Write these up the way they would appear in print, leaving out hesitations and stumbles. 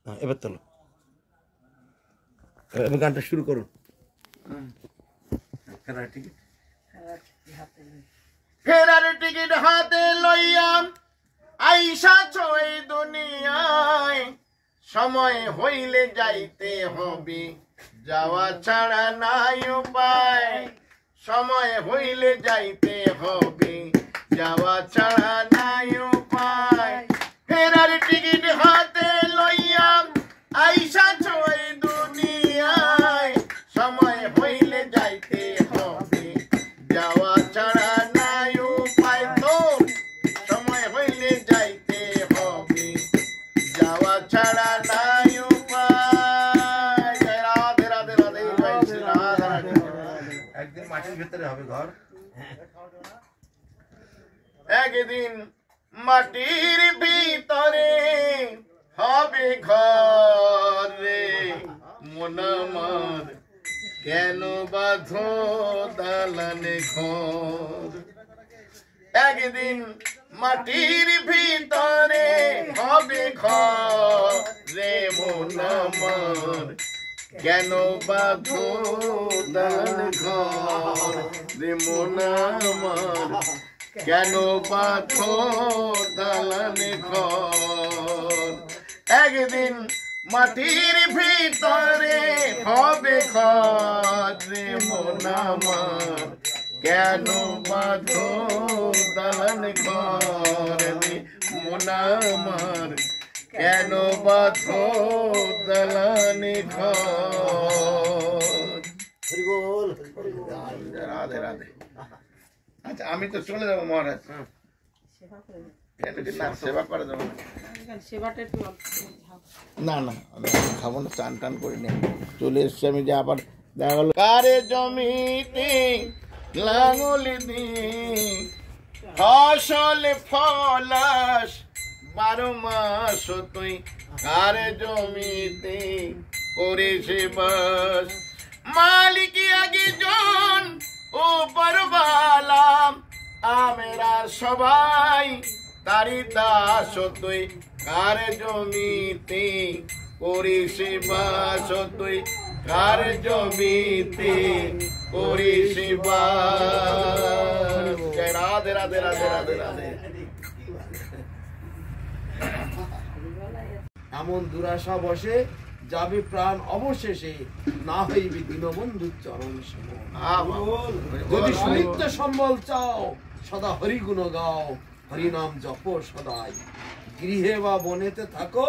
এবার তোলো, এবার গানটা শুরু করুন। ফেরার টিকিট হাতে লইয়া আইসাছ এই দুনিয়ায়, সময় হইলে যাইতে হবে, যাওয়া ছাড়া নাই উপায়। সময় হইলে যাইতে হবে, যাওয়া ছাড়া নাই উপায়। ফেরার টিকিট হাতে লইয়া আইসাছ এই দুনিয়ায়, সময় হইলে যাইতে হবে, যাওয়া ছাড়া নাই উপায়। তোর সময় হইলে যাইতে হবে, যাওয়া ছাড়া নাই উপায়। রাধে রাধে রাধে, জয় শ্রী রাধে রাধে। একদিন মাটির ভেতরে হবে ঘর, একদিন মাটির ভিতরে হবে ঘর রে। মন আমার কেন বাঁধো দালানে ঘর, একদিন মাটির ভিতরে হবে ঘর রে। মন আমার কেন বাঁধো দালান ঘর রে। মন আমার কেন বাঁধো দালানে ঘর, একদিন মাটির ভিতরে হবে ঘর রে। মন আমার কেন বাঁধো দালান ঘর রে। মন আমার কেন বাঁধো দালান ঘর। রাধে রাধে। আচ্ছা আমি তো চলে যাবো মহারাজ, সেবা করে দেবো না। না আমি খাবো না, চান টান করে নিয়ে চলে এসছি আমি। যে আবার দেখা গেল কারে জমিতে লাঙল দিয়ে ফসল ফলাস 12 মাস তুই, কারে জমিতে করেছে বাস। মালিক আগে জন উপর বালাম, আমরা সবাই তারি দাস তুই, কার জমিতে করিস বাস তুই, কার জমিতে করিস বাস। রাধে রাধে রাধে রাধে রাধে। এমন দুরাশা বসে যাবে প্রাণ অবশেষে, না হইবে দীনবন্ধু চরণ সম। যদি সুনিত্য সম্বল চাও, সদা হরিগুণ গাও, হরিনাম জপ সদাই। গৃহে বা বনেতে থাকো,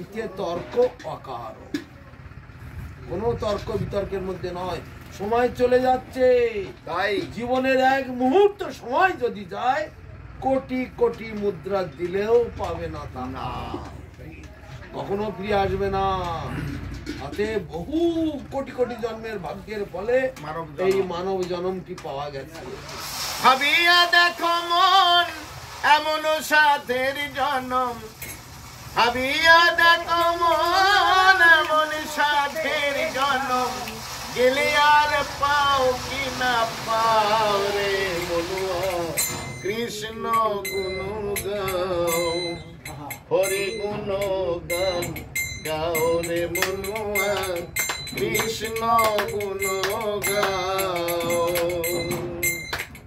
ইতে তর্ক অকার। কোনো তর্ক বিতর্কের মধ্যে নয়। সময় চলে যাচ্ছে, তাই জীবনের এক মুহূর্ত সময় যদি যায়, কোটি কোটি মুদ্রা দিলেও পাবে না তা, কখনো ফিরে আসবে না। হাতে বহু কোটি কোটি জন্মের ভাগ্যের ফলে এই মানব জন্মটি পাওয়া গেছে। ভাবিয়া দেখো মন এমন সাধের জন্ম, ভাবিয়া দেখো মন এমন সাধের জন্ম, গেলে আর পাও কি না পাও রে। বলুয়া কৃষ্ণ গুণ গাও, হরি গুণ গান গাও রে। মনুয়া কৃষ্ণ গুণ গাও,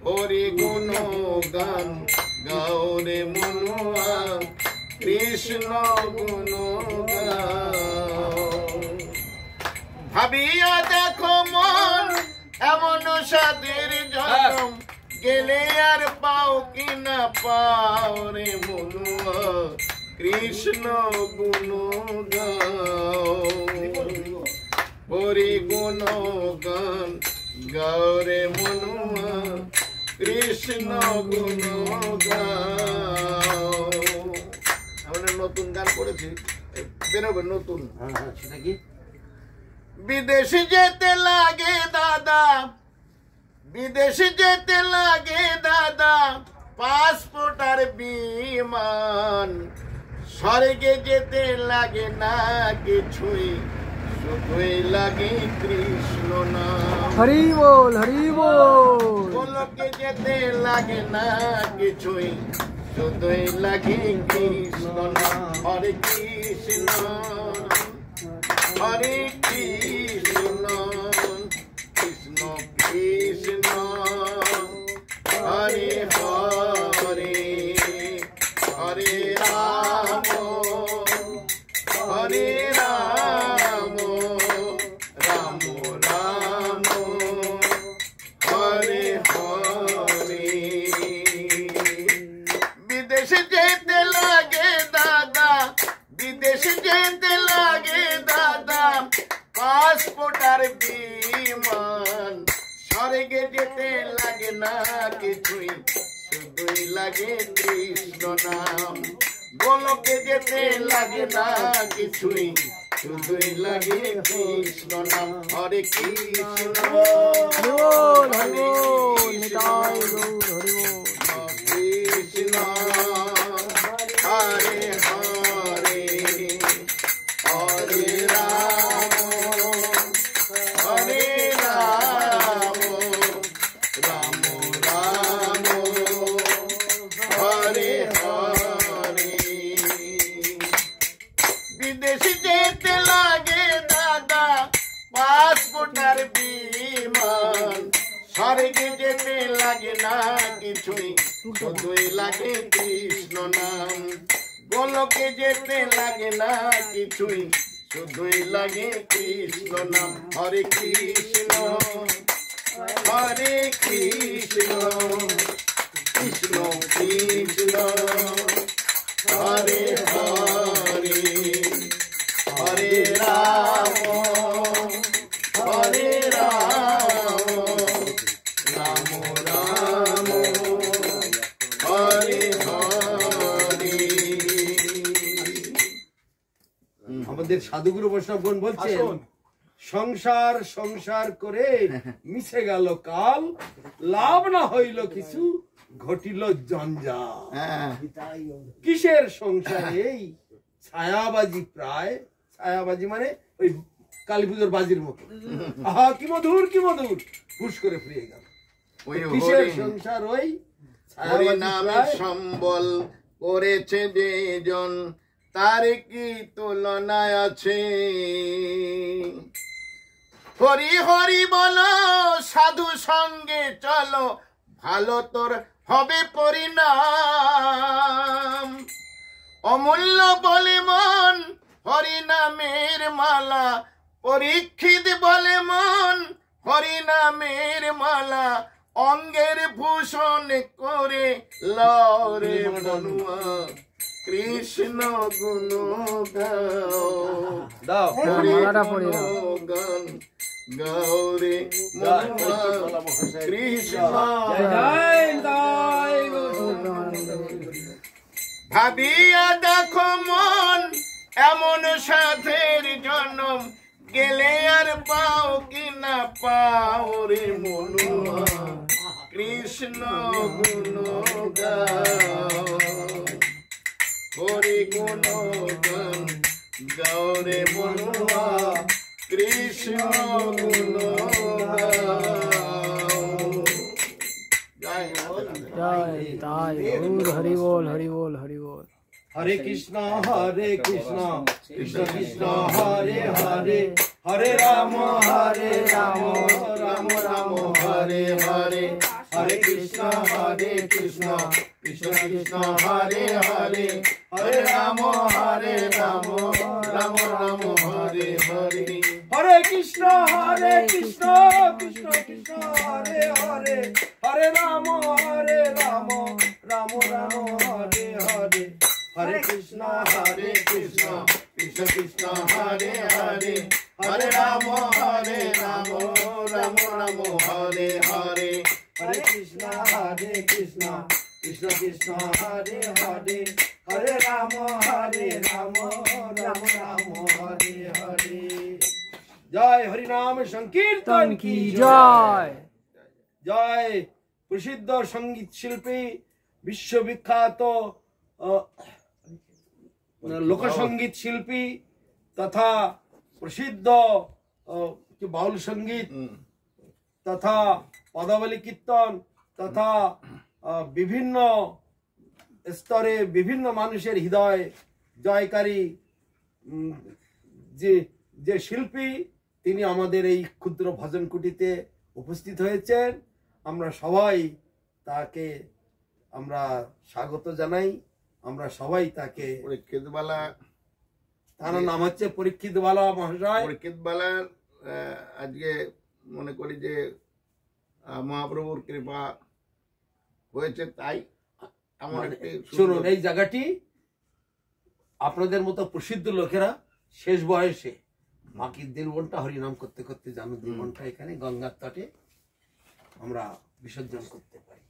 হরি গুণ গান গাও রে। মনুয়া কৃষ্ণ গুণ গাও। ভাবিয়া দেখো মন এমন সাধের জন্ম, গেলে আর পাও কি না পাও রে। মনুয়া কৃষ্ণ গুণ গাও, হরি গুণ গান গাও রে। মনুয়া কৃষ্ণ গুণ গাও। আমরা নতুন গান করেছি, বেরোবে নতুন। সেটা কি? বিদেশে যেতে লাগে দাদা, বিদেশে যেতে লাগে দাদা, পাসপোর্ট আর বিমান। স্বর্গে যেতে লাগে না কিছুই, শুধুই লাগে কৃষ্ণ নাম। হরি বল হরি বল। গোলকে যেতে লাগে না কিছুই, শুধুই লাগে কৃষ্ণ নাম। হরে কৃষ্ণ। বিদেশ যেতে লাগে দাদা পাসপোর্ট আর বিমান, স্বর্গে যেতে লাগে না কিছুই, শুধুই লাগে কৃষ্ণ নাম। গোলকে যেতে লাগে না কিছুই, শুধুই লাগে কৃষ্ণ নাম। হরে কৃষ্ণ হরি বল, হরি বল, নিতাই গৌর হরি বল। কৃষ্ণ হরে হরে, হরে রাম হরে রাম, রাম রাম হরে হরে। বিদেশ যেতে লাগে দাদা পাসপোর্ট আর বিমান, স্বর্গে যেতে লাগে না কিছুই, শুধুই লাগে কৃষ্ণ নাম। গোলকে যেতে লাগে না কিছুই, শুধুই লাগে কৃষ্ণ নাম। হরে কৃষ্ণ হরে কৃষ্ণ, কৃষ্ণ কৃষ্ণ হরে হরে, হরে রাম হরে রাম, রাম রাম হরে হরে। আমাদের সাধুগুরু বৈষ্ণবগণ বলছেন, সংসার সংসার করে মিশে গেল কাল, লাভ না হইল কিছু, ঘটিল জঞ্জাল। কিসের সংসার এই ছায়াবাজি, প্রায় ছায়াবাজি মানে ওই কালী পুজোর বাজির মতো। আহা কি মধুর কি মধুর, হুশ করে ফুরিয়ে গেল। কিসের সংসার ওই হরি নামে সম্বল করেছে যেজন, তার কি তুলনা আছে? হরি হরি বলো সাধু সঙ্গে চলো, ভালো তোর হবে পরিণাম। অমূল্য বলে মন হরি নামের মালা, পরীক্ষিত বলে মন হরি নামের মালা, অঙ্গের ভূষণ করে লরে বনুয়া, কৃষ্ণ গুণ গাও, হরি গান গৌরে মনুয়া, কৃষ্ণ। ভাবিয়া দেখো মন এমন সাধের জন্ম, গেলে আর পাও কি না পাও রে মনুয়া, কৃষ্ণ গুণ গাও, হরি গুণ গান গৌরে মনুয়া, কৃষ্ণ গুণ গাও। জয় রাধে। জয় তাই গৌর হরি বল, হরি বল, হরি বল। হরে কৃষ্ণ কৃষ্ণ কৃষ্ণ হরে হরে, হরে রাম রাম রাম হরে হরে, হরে কৃষ্ণ কৃষ্ণ কৃষ্ণ কৃষ্ণ হরে হরে, হরে রাম রাম রাম রাম হরে হরে, হরে কৃষ্ণ কৃষ্ণ কৃষ্ণ কৃষ্ণ হরে হরে, হরে রাম রাম রাম রাম হরে হরে, হরে কৃষ্ণ কৃষ্ণ কৃষ্ণ কৃষ্ণ হরে হরে, হরে রাম রাম রাম রাম হরে হরে, হরে কৃষ্ণ কৃষ্ণ কৃষ্ণ কৃষ্ণ হরে হরে, হরে রাম রাম রাম রাম হরে হরে। জয় হরিনাম সংকীর্তন কি জয়। জয় প্রসিদ্ধ সঙ্গীত শিল্পী, বিশ্ববিখ্যাত লোকসঙ্গীত শিল্পী তথা প্রসিদ্ধ বাউল সঙ্গীত তথা পদাবলী কীর্তন তথা বিভিন্ন স্তরে বিভিন্ন মানুষের হৃদয় জয়কারী যে শিল্পী, তিনি আমাদের এই ক্ষুদ্র ভজন কুটিতে উপস্থিত হয়েছেন। আমরা সবাই তাকে আমরা স্বাগত জানাই। আমরা সবাই তাকে পরীক্ষিতবালা, তার নাম হচ্ছে পরীক্ষিতবালা মহাশয়। পরীক্ষিতবালা আজকে মনে করি যে মহাপ্রভুর কৃপা হয়েছে, তাই আমার শুনুন, এই জায়গাটি আপনাদের মতো প্রসিদ্ধ লোকেরা শেষ বয়সে বাকি জীবনটা হরিনাম করতে করতে জানো জীবনটা এখানে গঙ্গার তটে আমরা বিসর্জন করতে পারি।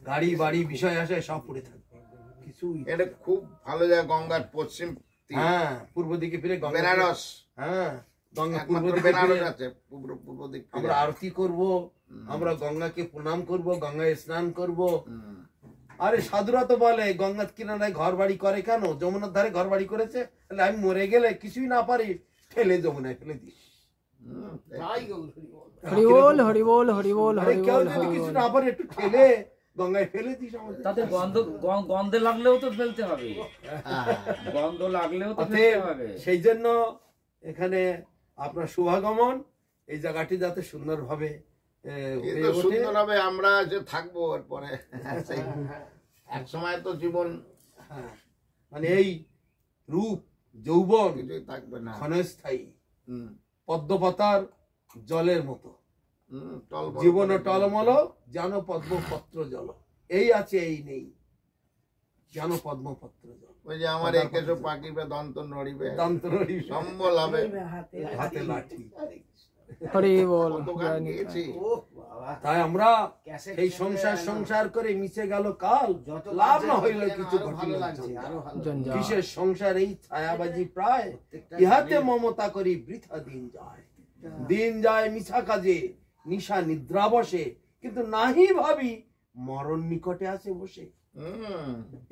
গাড়ি বাড়ি বিষয় আসে সব পড়ে থাকবে, কিছুই। এটা খুব ভালো জায়গা, গঙ্গার পশ্চিম তীর। হ্যাঁ, পূর্ব দিকে ফিরে গঙ্গা, বেনারস। হ্যাঁ, গঙ্গা পূর্ব একমাত্র দিকে বেনারস ফিরে আছে, পূর্ব দিক ফিরে। আমরা আরতি করব, আমরা গঙ্গাকে প্রণাম করব, গঙ্গায় স্নান করব। আরে সাধুরা তো বলে গঙ্গার কিনারায় ঘর বাড়ি করে কেন? যমুনার ধারে ঘর বাড়ি করেছে, তাহলে আমি মরে গেলে কিছুই না পারি ফেলে যমুনায় ফেলে দিস। হরি বল হরি বল হরি বল আরে হরি কেউ বল যদি কিছু না পারে একটু ঠেলে গঙ্গায় ফেলে দিস আমাদের। তাতে গন্ধে লাগলেও তো ফেলতে হবে, গন্ধ লাগলেও তো ফেলতে হবে। সেই জন্য এখানে আপনার শুভাগমন, এই জায়গাটি যাতে সুন্দরভাবে সুন্দর হবে, আমরা যে থাকবো এরপরে। এক সময় তো জীবন মানে এই রূপ যৌবন কিছুই থাকবে না, ক্ষণস্থায়ী, পদ্মপাতার জলের মতো টলমল জীবন করে টলমল, যেন পদ্মপত্র জল। এই আছে এই নেই, যেন পদ্মপত্র জল। ওই যে আমার এই কেশো পাকিবে দন্ত নড়িবে, দান্ত নড়িবে, সম্বল হবে হাতে লাঠি। হরি বল। কত গান গেয়েছি। তাই আমরা এই সংসার করে মিশে গেল কাল, লাভ না হইল কিছু ঘটিল জঞ্জাল। কিসের সংসার এই ছায়াবাজি প্রায়, ইহাতে মমতা করি বৃথা দিন যায় মিছা কাজে, নিশা নিদ্রা বসে, কিন্তু নাহি ভাবি মরণ নিকটে আছে বসে।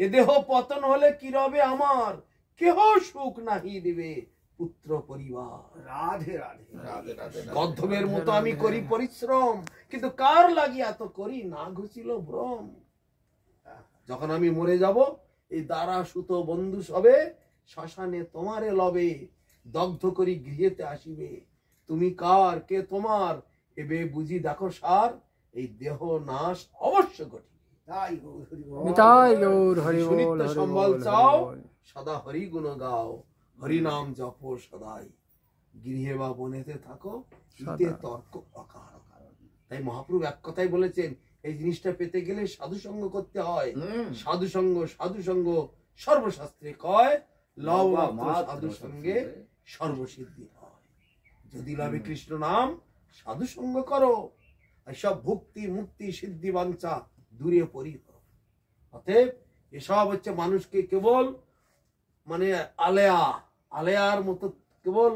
এ দেহ পতন হলে কি রবে আমার, কেহ সুখ নাহি দিবে পুত্র পরিবার। রাধে রাধে। রাধে রাধে রাধে। গদ্ধবের মতো আমি করি পরিশ্রম, কিন্তু কার লাগিয়া তো করি না ঘুচিল ভ্রম। যখন আমি মরে যাব, এই দ্বারা সুত বন্ধু সবে শ্মশানে তোমারে লবে, দগ্ধ করি গৃহেতে আসিবে। তুমি কার, কে তোমার, এবে বুঝি দেখো সার, এই দেহ নাশ অবশ্য ঘটিবে। নিতাই গৌর হরি বল সুনিত্য হরি সম্বল বল চাও, হরি বল। সদা হরি গুণ গাও, হরি নাম জপ সদাই, গৃহে বা বনেতে থাকো, ইতে তর্ক অকার। তাই মহাপ্রভু এক কথাই বলেছেন, এই জিনিসটা পেতে গেলে সাধু সঙ্গ করতে হয়। সাধু সঙ্গ সর্বশাস্ত্রে কয়, লব মাত্র সাধু সঙ্গে সর্বসিদ্ধি হয়। যদি লবে কৃষ্ণ নাম, সাধু সঙ্গ করো, এসব ভক্তি মুক্তি সিদ্ধি বাঞ্ছা দূরে পরিহ। অতএব এসব হচ্ছে মানুষকে কেবল মানে আলেয়ার মতো কেবল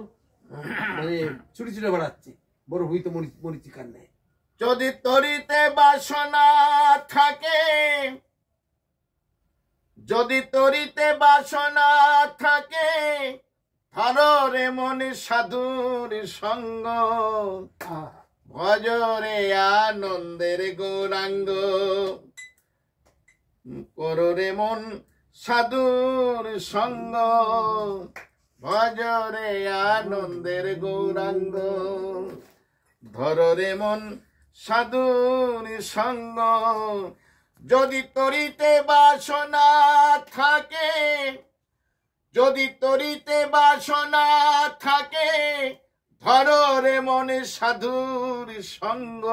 মানে ছুটে ছুটে বেড়াচ্ছে, বড় হইতে মরিচিকার নেই। যদি তরিতে বাসনা থাকে, যদি তরিতে বাসনা থাকে, ধরে মনে সাধুর সঙ্গ, ভজরে আনন্দের গৌরাঙ্গ, কররে মন সাধুর সঙ্গ, ভজরে আনন্দের গৌরাঙ্গ, ধরে মন সাধুর সঙ্গ। যদি তরিতে বাসনা থাকে, যদি তরিতে বাসনা থাকে, ধরে মনে সাধুর সঙ্গ,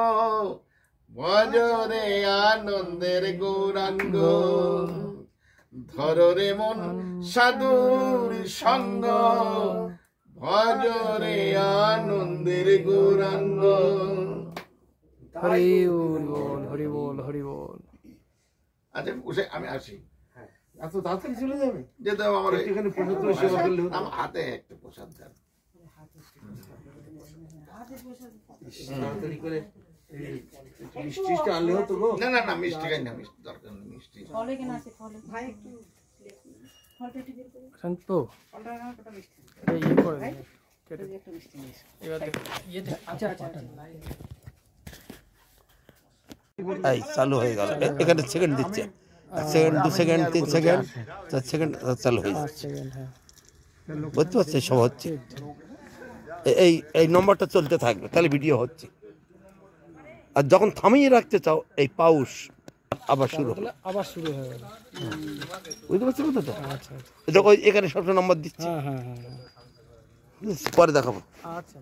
ভজরে আনন্দের গৌরাঙ্গ, ধরে মন সাধুর সঙ্গ, ভজরে আনন্দের গৌরাঙ্গ। হরি বল হরি বল হরি বল। আচ্ছা বসে আমি আসি, এত তাড়াতাড়ি চলে যাবে? যেতে হবে আমার একটুখানি প্রসাদ করে সেবা করলে হতো। আমার হাতে একটু প্রসাদ দেন। তাড়াতাড়ি করে এই মিষ্টিটা আনলে হতো গো। না না না, মিষ্টি খাই না, মিষ্টি দরকার নেই, মিষ্টি ফলে কেন আছে ফলে ভাই একটু ফলটা একটু বের করুন। শান্ত ফলটা না কত মিষ্টি এই করে দে, কেটে দে। একটা মিষ্টি নিস এবার দেখ ইয়েতে আচ্ছা আচ্ছা এই চালু হয়ে গেল, এখানে সেকেন্ড দিচ্ছে, সেকেন্ড 2 সেকেন্ড 3 সেকেন্ড 4 সেকেন্ড চালু হয়ে যাচ্ছে। সেকেন্ড। হ্যাঁ বুঝতে পারছি সব হচ্ছে, এই এই নম্বরটা চলতে থাকবে, তাহলে ভিডিও হচ্ছে। আর যখন থামিয়ে রাখতে চাও, এই পাউস আবার শুরু হবে, আবার শুরু হয়ে গেল। বুঝতে পারছি কথাটা? আচ্ছা এটা ওই এখানে সবটা নম্বর দিচ্ছি, হ্যাঁ হ্যাঁ হ্যাঁ পরে দেখাবো। আচ্ছা।